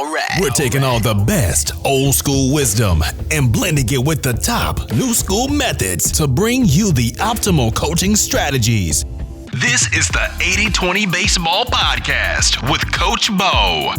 right. We're taking all the best old school wisdom and blending it with the top new school methods to bring you the optimal coaching strategies. This is the 80-20 Baseball Podcast with Coach Bo.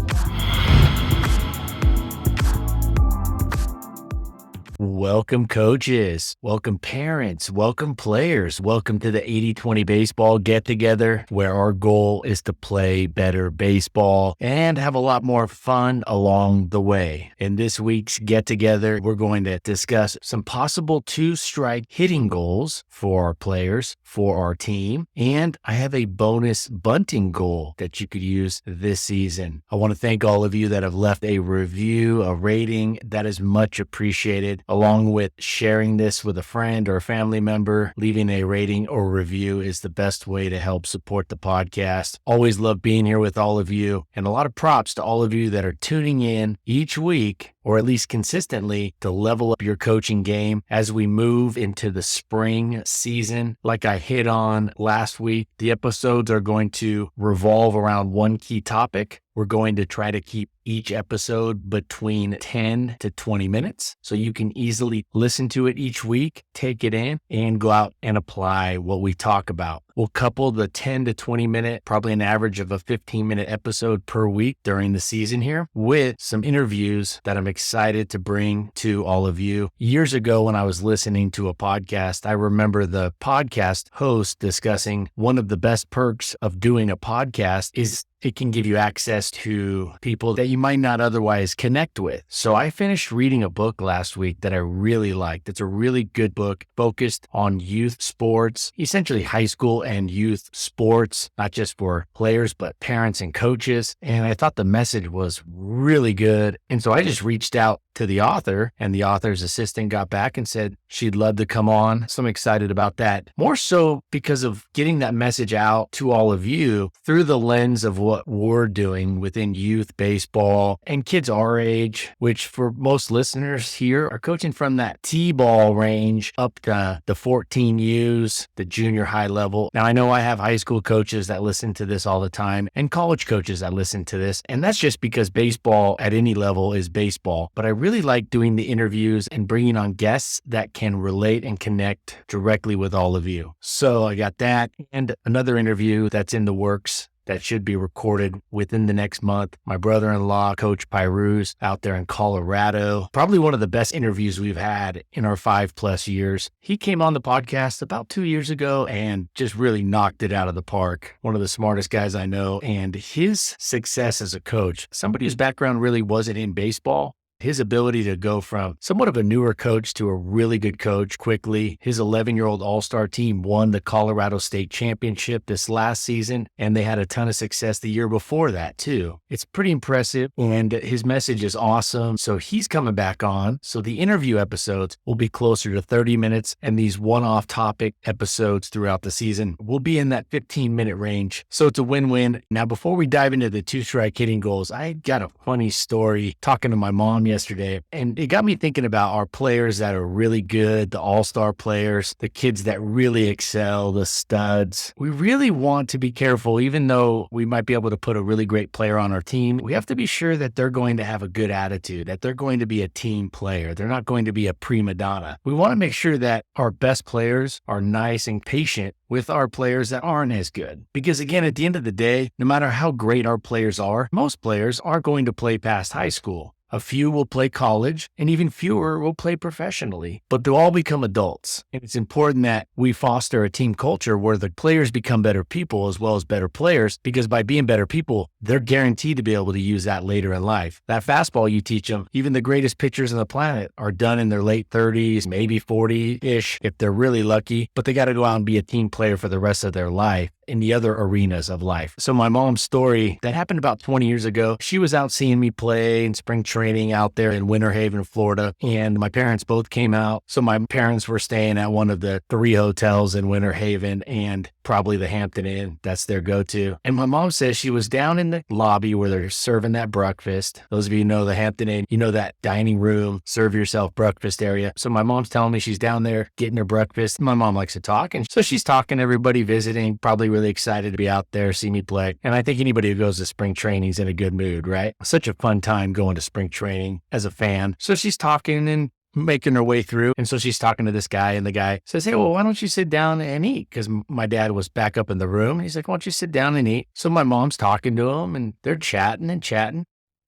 Welcome, coaches. Welcome, parents. Welcome, players. Welcome to the 80-20 Baseball Get-Together, where our goal is to play better baseball and have a lot more fun along the way. In this week's Get-Together, we're going to discuss some possible two-strike hitting goals for our players, for our team, and I have a bonus bunting goal that you could use this season. I want to thank all of you that have left a review, a rating. That is much appreciated. Along with sharing this with a friend or a family member, leaving a rating or review is the best way to help support the podcast. Always love being here with all of you, and a lot of props to all of you that are tuning in each week, or at least consistently, to level up your coaching game as we move into the spring season. Like I hit on last week, the episodes are going to revolve around one key topic. We're going to try to keep each episode between 10 to 20 minutes so you can easily listen to it each week, take it in, and go out and apply what we talk about. We'll couple the 10 to 20 minute, probably an average of a 15-minute episode per week during the season here, with some interviews that I'm excited to bring to all of you. Years ago, when I was listening to a podcast, I remember the podcast host discussing one of the best perks of doing a podcast is it can give you access to people that you might not otherwise connect with. So I finished reading a book last week that I really liked. It's a really good book focused on youth sports, essentially high school and youth sports, not just for players, but parents and coaches. And I thought the message was really good. And so I just reached out to the author, and the author's assistant got back and said she'd love to come on. So I'm excited about that. More so because of getting that message out to all of you through the lens of what we're doing within youth baseball and kids our age, which for most listeners here are coaching from that T-ball range up to the 14Us, the junior high level. Now, I know I have high school coaches that listen to this all the time and college coaches that listen to this. And that's just because baseball at any level is baseball. But I really like doing the interviews and bringing on guests that can relate and connect directly with all of you. So I got that and another interview that's in the works that should be recorded within the next month. My brother-in-law, Coach Pyrus, out there in Colorado. Probably one of the best interviews we've had in our 5+ years. He came on the podcast about 2 years ago and just really knocked it out of the park. One of the smartest guys I know. And his success as a coach, somebody whose background really wasn't in baseball, his ability to go from somewhat of a newer coach to a really good coach quickly. His 11-year-old all-star team won the Colorado State Championship this last season, and they had a ton of success the year before that too. It's pretty impressive, and his message is awesome. So he's coming back on. So the interview episodes will be closer to 30 minutes, and these one-off topic episodes throughout the season will be in that 15-minute range. So it's a win-win. Now, before we dive into the two-strike hitting goals, I got a funny story talking to my mom yesterday, and it got me thinking about our players that are really good, the all-star players, the kids that really excel, the studs. We really want to be careful, even though we might be able to put a really great player on our team. We have to be sure that they're going to have a good attitude, that they're going to be a team player. They're not going to be a prima donna. We want to make sure that our best players are nice and patient with our players that aren't as good. Because again, at the end of the day, no matter how great our players are, most players aren't going to play past high school. A few will play college, and even fewer will play professionally, but they'll all become adults. And it's important that we foster a team culture where the players become better people as well as better players, because by being better people, they're guaranteed to be able to use that later in life. That fastball you teach them, even the greatest pitchers on the planet are done in their late 30s, maybe 40-ish if they're really lucky, but they got to go out and be a team player for the rest of their life in the other arenas of life. So my mom's story, that happened about 20 years ago. She was out seeing me play in spring training out there in Winter Haven, Florida, and my parents both came out. So my parents were staying at one of the 3 hotels in Winter Haven and probably the Hampton Inn. That's their go-to. And my mom says she was down in the lobby where they're serving that breakfast. Those of you who know the Hampton Inn, you know that dining room, serve yourself breakfast area. So my mom's telling me she's down there getting her breakfast. My mom likes to talk, and so she's talking to everybody, visiting, probably with really excited to be out there, see me play. And I think anybody who goes to spring training is in a good mood, right? Such a fun time going to spring training as a fan. So she's talking and making her way through. And so she's talking to this guy, and the guy says, hey, well, why don't you sit down and eat? Because my dad was back up in the room. And he's like, why don't you sit down and eat? So my mom's talking to him, and they're chatting and chatting.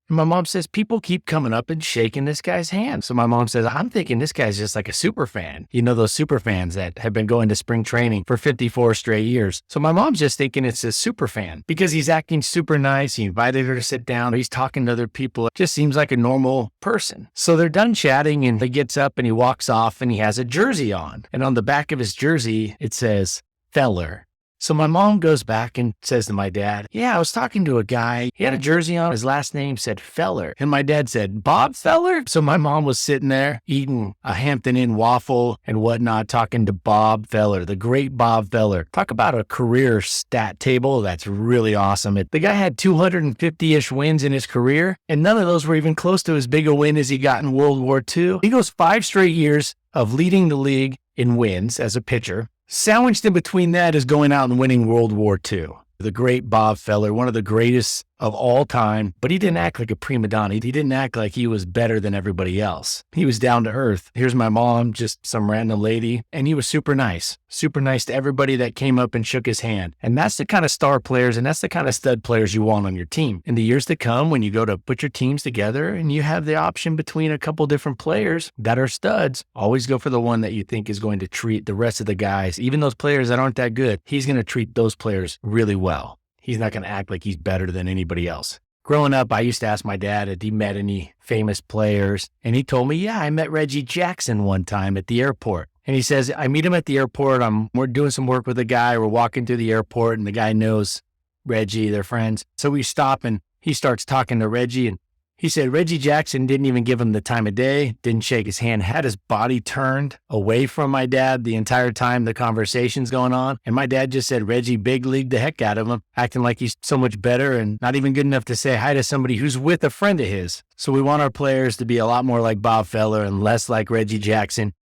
And my mom says, people keep coming up and shaking this guy's hand. So my mom says, I'm thinking this guy's just like a super fan. You know, those super fans that have been going to spring training for 54 straight years. So my mom's just thinking it's a super fan because he's acting super nice. He invited her to sit down. He's talking to other people. It just seems like a normal person. So they're done chatting, and he gets up and he walks off, and he has a jersey on. And on the back of his jersey, it says Feller. So my mom goes back and says to my dad, yeah, I was talking to a guy. He had a jersey on. His last name said Feller. And my dad said, Bob Feller? So my mom was sitting there eating a Hampton Inn waffle and whatnot, talking to Bob Feller, the great Bob Feller. Talk about a career stat table that's really awesome. The guy had 250-ish wins in his career, and none of those were even close to as big a win as he got in World War II. He goes 5 straight years of leading the league in wins as a pitcher. Sandwiched in between that is going out and winning World War II. The great Bob Feller, one of the greatest of all time, but he didn't act like a prima donna. He didn't act like he was better than everybody else. He was down to earth. Here's my mom, just some random lady, and he was super nice to everybody that came up and shook his hand. And that's the kind of star players, and that's the kind of stud players you want on your team. In the years to come, when you go to put your teams together and you have the option between a couple different players that are studs, always go for the one that you think is going to treat the rest of the guys, even those players that aren't that good. He's going to treat those players really well. He's not going to act like he's better than anybody else. Growing up, I used to ask my dad if he met any famous players. And he told me, yeah, I met Reggie Jackson one time at the airport. And he says, I meet him at the airport. We're doing some work with a guy. We're walking through the airport, and the guy knows Reggie. They're friends. So we stop, and he starts talking to Reggie. And he said Reggie Jackson didn't even give him the time of day, didn't shake his hand, had his body turned away from my dad the entire time the conversation's going on. And my dad just said Reggie big leagued the heck out of him, acting like he's so much better and not even good enough to say hi to somebody who's with a friend of his. So we want our players to be a lot more like Bob Feller and less like Reggie Jackson.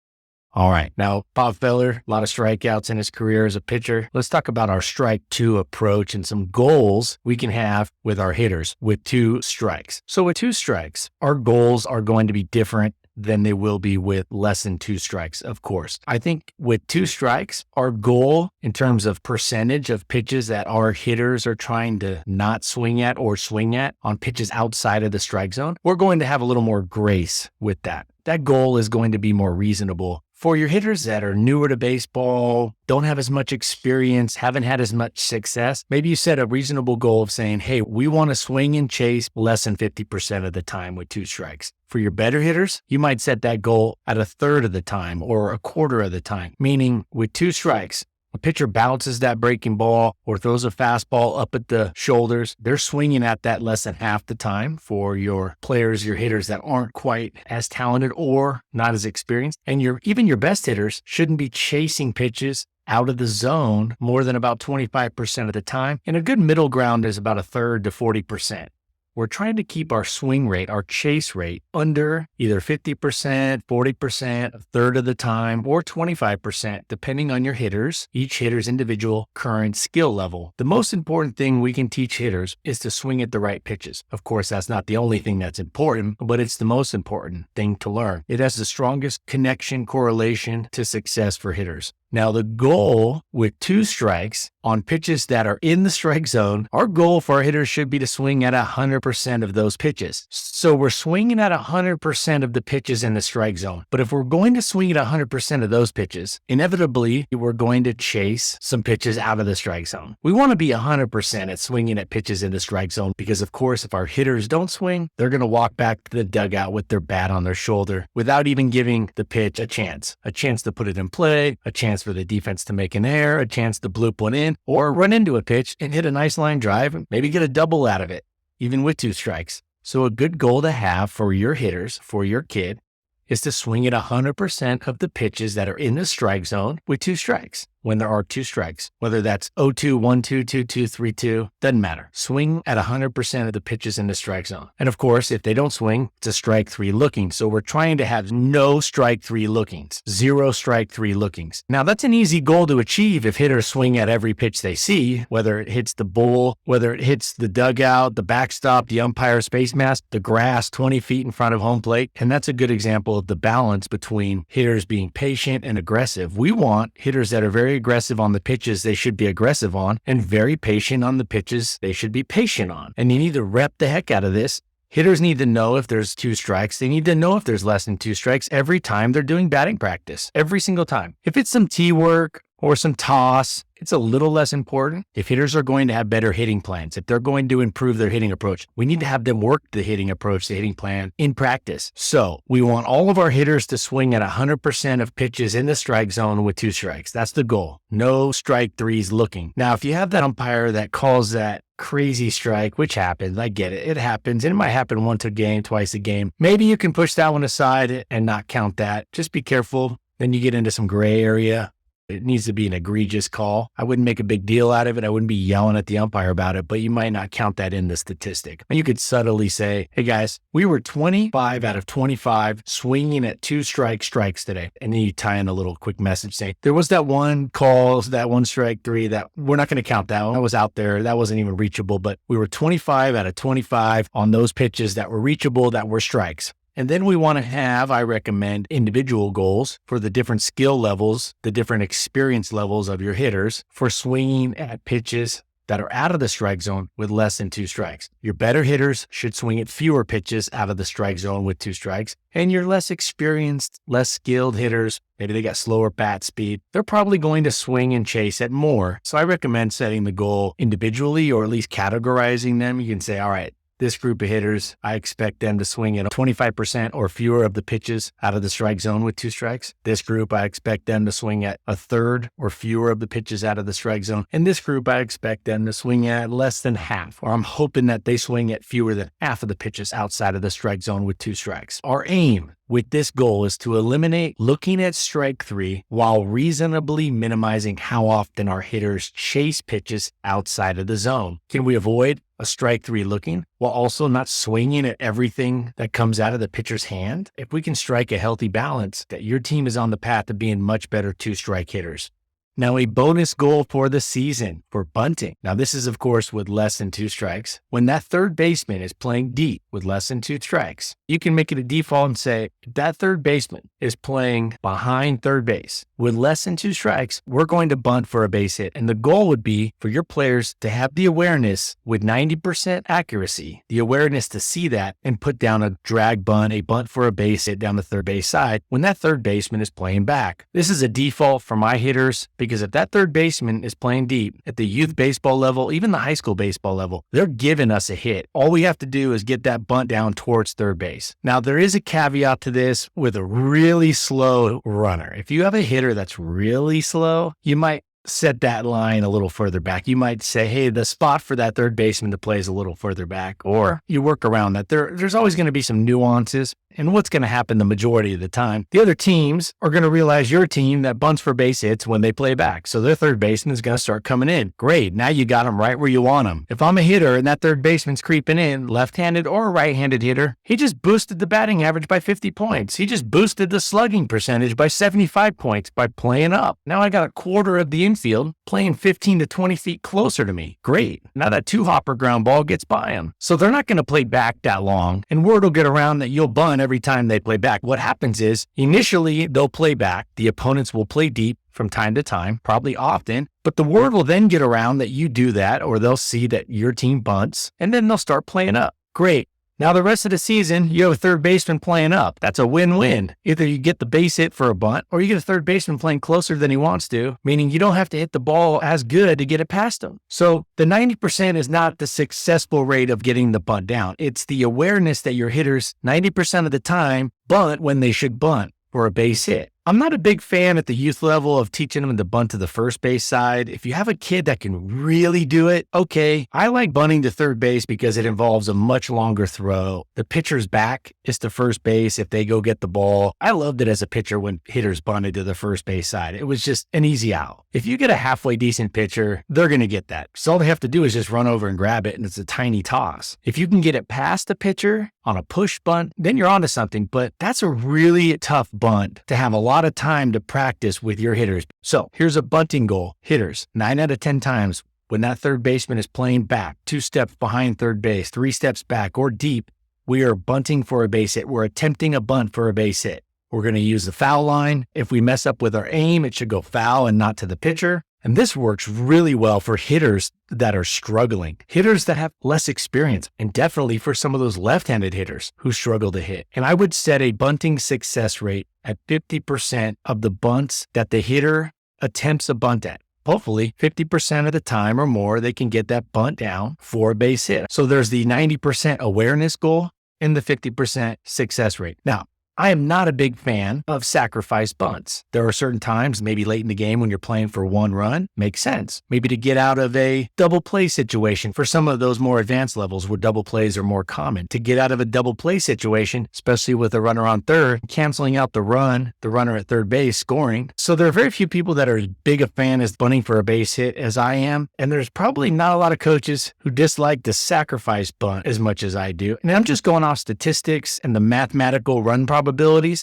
All right. Now, Bob Feller, a lot of strikeouts in his career as a pitcher. Let's talk about our strike 2 approach and some goals we can have with our hitters with 2 strikes. So with 2 strikes, our goals are going to be different than they will be with less than 2 strikes, of course. I think with 2 strikes, our goal in terms of percentage of pitches that our hitters are trying to not swing at or swing at on pitches outside of the strike zone, we're going to have a little more grace with that. That goal is going to be more reasonable. For your hitters that are newer to baseball, don't have as much experience, haven't had as much success, maybe you set a reasonable goal of saying, hey, we want to swing and chase less than 50% of the time with 2 strikes. For your better hitters, you might set that goal at a third of the time or a quarter of the time, meaning with 2 strikes, a pitcher bounces that breaking ball or throws a fastball up at the shoulders. They're swinging at that less than half the time for your players, your hitters that aren't quite as talented or not as experienced. And even your best hitters shouldn't be chasing pitches out of the zone more than about 25% of the time. And a good middle ground is about a third to 40%. We're trying to keep our swing rate, our chase rate, under either 50%, 40%, a third of the time, or 25%, depending on your hitters, each hitter's individual current skill level. The most important thing we can teach hitters is to swing at the right pitches. Of course, that's not the only thing that's important, but it's the most important thing to learn. It has the strongest connection correlation to success for hitters. Now, the goal with 2 strikes on pitches that are in the strike zone, our goal for our hitters should be to swing at 100% of those pitches. So we're swinging at 100% of the pitches in the strike zone. But if we're going to swing at 100% of those pitches, inevitably, we're going to chase some pitches out of the strike zone. We want to be 100% at swinging at pitches in the strike zone because, of course, if our hitters don't swing, they're going to walk back to the dugout with their bat on their shoulder without even giving the pitch a chance to put it in play, a chance for the defense to make an error, a chance to bloop one in, or run into a pitch and hit a nice line drive and maybe get a double out of it, even with 2 strikes. So a good goal to have for your hitters, for your kid, is to swing at 100% of the pitches that are in the strike zone with 2 strikes. when there are 2 strikes, whether that's 0-2, 1-2, 2-2, 3-2, doesn't matter. Swing at 100% of the pitches in the strike zone. And of course, if they don't swing, it's a strike 3 looking. So we're trying to have no strike 3 lookings, 0 strike 3 lookings. Now that's an easy goal to achieve if hitters swing at every pitch they see, whether it hits the bull, whether it hits the dugout, the backstop, the umpire space mask, the grass 20 feet in front of home plate. And that's a good example of the balance between hitters being patient and aggressive. We want hitters that are very aggressive on the pitches they should be aggressive on and very patient on the pitches they should be patient on. And you need to rep the heck out of this. Hitters need to know if there's 2 strikes. They need to know if there's less than 2 strikes every time they're doing batting practice, every single time. If it's some tee work or some toss, it's a little less important. If hitters are going to have better hitting plans, if they're going to improve their hitting approach, we need to have them work the hitting approach, the hitting plan in practice. So we want all of our hitters to swing at 100% of pitches in the strike zone with 2 strikes. That's the goal. No strike 3s looking. Now, if you have that umpire that calls that crazy strike, which happens, I get it. It happens. And it might happen once a game, twice a game. Maybe you can push that one aside and not count that. Just be careful. Then you get into some gray area. It needs to be an egregious call. I wouldn't make a big deal out of it. I wouldn't be yelling at the umpire about it, but you might not count that in the statistic. And you could subtly say, hey guys, we were 25 out of 25 swinging at 2 strikes today. And then you tie in a little quick message saying, there was that one call, that one strike 3 that we're not going to count that one. That was out there. That wasn't even reachable, but we were 25 out of 25 on those pitches that were reachable, that were strikes. And then we want to have, I recommend, individual goals for the different skill levels, the different experience levels of your hitters for swinging at pitches that are out of the strike zone with less than 2 strikes. Your better hitters should swing at fewer pitches out of the strike zone with 2 strikes. And your less experienced, less skilled hitters, maybe they got slower bat speed, they're probably going to swing and chase at more. So I recommend setting the goal individually or at least categorizing them. You can say, all right, this group of hitters, I expect them to swing at 25% or fewer of the pitches out of the strike zone with 2 strikes. This group, I expect them to swing at a third or fewer of the pitches out of the strike zone. And this group, I expect them to swing at less than half, or I'm hoping that they swing at fewer than half of the pitches outside of the strike zone with 2 strikes. Our aim with this goal is to eliminate looking at strike 3 while reasonably minimizing how often our hitters chase pitches outside of the zone. Can we avoid a strike 3 looking while also not swinging at everything that comes out of the pitcher's hand? If we can strike a healthy balance, that your team is on the path to being much better 2-strike hitters. Now, a bonus goal for the season for bunting. Now, this is, of course, with less than 2 strikes. When that third baseman is playing deep with less than 2 strikes, you can make it a default and say, if that third baseman is playing behind third base with less than 2 strikes, we're going to bunt for a base hit. And the goal would be for your players to have the awareness with 90% accuracy, the awareness to see that and put down a drag bunt, a bunt for a base hit down the third base side when that third baseman is playing back. This is a default for my hitters because if that third baseman is playing deep at the youth baseball level, even the high school baseball level, they're giving us a hit. All we have to do is get that bunt down towards third base. Now, there is a caveat to this with a really slow runner. If you have a hitter that's really slow, you might set that line a little further back. You might say, hey, the spot for that third baseman to play is a little further back, or you work around that. There's always going to be some nuances. And what's going to happen the majority of the time, the other teams are going to realize your team that bunts for base hits when they play back. So their third baseman is going to start coming in. Great. Now you got them right where you want them. If I'm a hitter and that third baseman's creeping in, left-handed or right-handed hitter, he just boosted the batting average by 50 points. He just boosted the slugging percentage by 75 points by playing up. Now I got a quarter of the infield playing 15 to 20 feet closer to me. Great. Now that 2-hopper ground ball gets by him. So they're not going to play back that long, and word will get around that you'll bunt every time they play back. What happens is initially they'll play back. The opponents will play deep from time to time, probably often, but the word will then get around that you do that, or they'll see that your team bunts, and then they'll start playing up. Great. Now the rest of the season, you have a third baseman playing up. That's a win-win. Either you get the base hit for a bunt, or you get a third baseman playing closer than he wants to, meaning you don't have to hit the ball as good to get it past him. So the 90% is not the successful rate of getting the bunt down. It's the awareness that your hitters 90% of the time bunt when they should bunt for a base hit. I'm not a big fan at the youth level of teaching them to bunt to the first base side. If you have a kid that can really do it, okay. I like bunting to third base because it involves a much longer throw. The pitcher's back is to first base if they go get the ball. I loved it as a pitcher when hitters bunted to the first base side. It was just an easy out. If you get a halfway decent pitcher, they're going to get that. So all they have to do is just run over and grab it, and it's a tiny toss. If you can get it past the pitcher on a push bunt, then you're onto something. But that's a really tough bunt to have a lot of time to practice with your hitters. So here's a bunting goal. Hitters, 9 out of 10 times when that third baseman is playing back, 2 steps behind third base, 3 steps back or deep, we are bunting for a base hit. We're attempting a bunt for a base hit. We're going to use the foul line. If we mess up with our aim, it should go foul and not to the pitcher. And this works really well for hitters that are struggling, hitters that have less experience, and definitely for some of those left-handed hitters who struggle to hit. And I would set a bunting success rate at 50% of the bunts that the hitter attempts a bunt at. Hopefully 50% of the time or more, they can get that bunt down for a base hit. So there's the 90% awareness goal and the 50% success rate. Now, I am not a big fan of sacrifice bunts. There are certain times, maybe late in the game when you're playing for one run, makes sense. Maybe to get out of a double play situation for some of those more advanced levels where double plays are more common. To get out of a double play situation, especially with a runner on third, canceling out the runner at third base, scoring. So there are very few people that are as big a fan as bunting for a base hit as I am. And there's probably not a lot of coaches who dislike the sacrifice bunt as much as I do. And I'm just going off statistics and the mathematical run probabilities,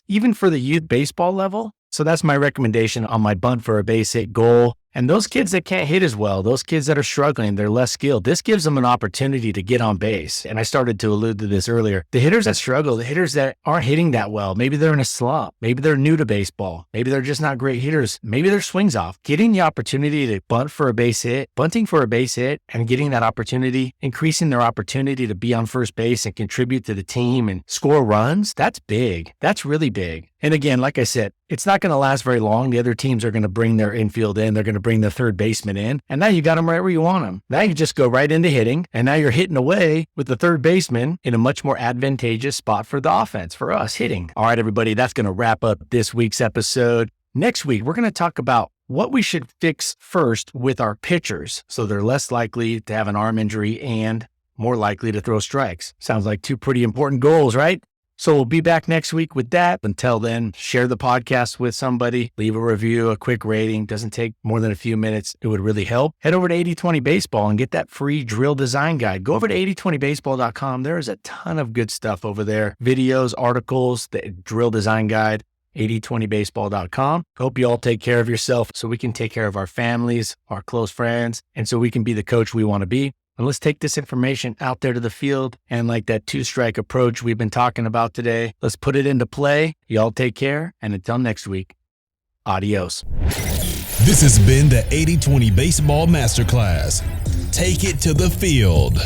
even for the youth baseball level. So that's my recommendation on my bunt for a base hit goal. And those kids that can't hit as well, those kids that are struggling, they're less skilled, this gives them an opportunity to get on base. And I started to allude to this earlier. The hitters that struggle, the hitters that aren't hitting that well, maybe they're in a slump, maybe they're new to baseball, maybe they're just not great hitters, maybe their swing's off. Getting the opportunity to bunt for a base hit, bunting for a base hit, and getting that opportunity, increasing their opportunity to be on first base and contribute to the team and score runs, that's big. That's really big. And again, like I said, it's not going to last very long. The other teams are going to bring their infield in. They're going to bring the third baseman in. And now you got them right where you want them. Now you just go right into hitting. And now you're hitting away with the third baseman in a much more advantageous spot for the offense, for us hitting. All right, everybody, that's going to wrap up this week's episode. Next week, we're going to talk about what we should fix first with our pitchers so they're less likely to have an arm injury and more likely to throw strikes. Sounds like 2 pretty important goals, right? So we'll be back next week with that. Until then, share the podcast with somebody, leave a review, a quick rating. Doesn't take more than a few minutes. It would really help. Head over to 80/20 Baseball and get that free drill design guide. Go over to 8020baseball.com. There is a ton of good stuff over there. Videos, articles, the drill design guide, 8020baseball.com. Hope you all take care of yourself so we can take care of our families, our close friends, and so we can be the coach we want to be. And let's take this information out there to the field and like that 2-strike approach we've been talking about today, let's put it into play. Y'all take care. And until next week, adios. This has been the 80/20 Baseball Masterclass. Take it to the field.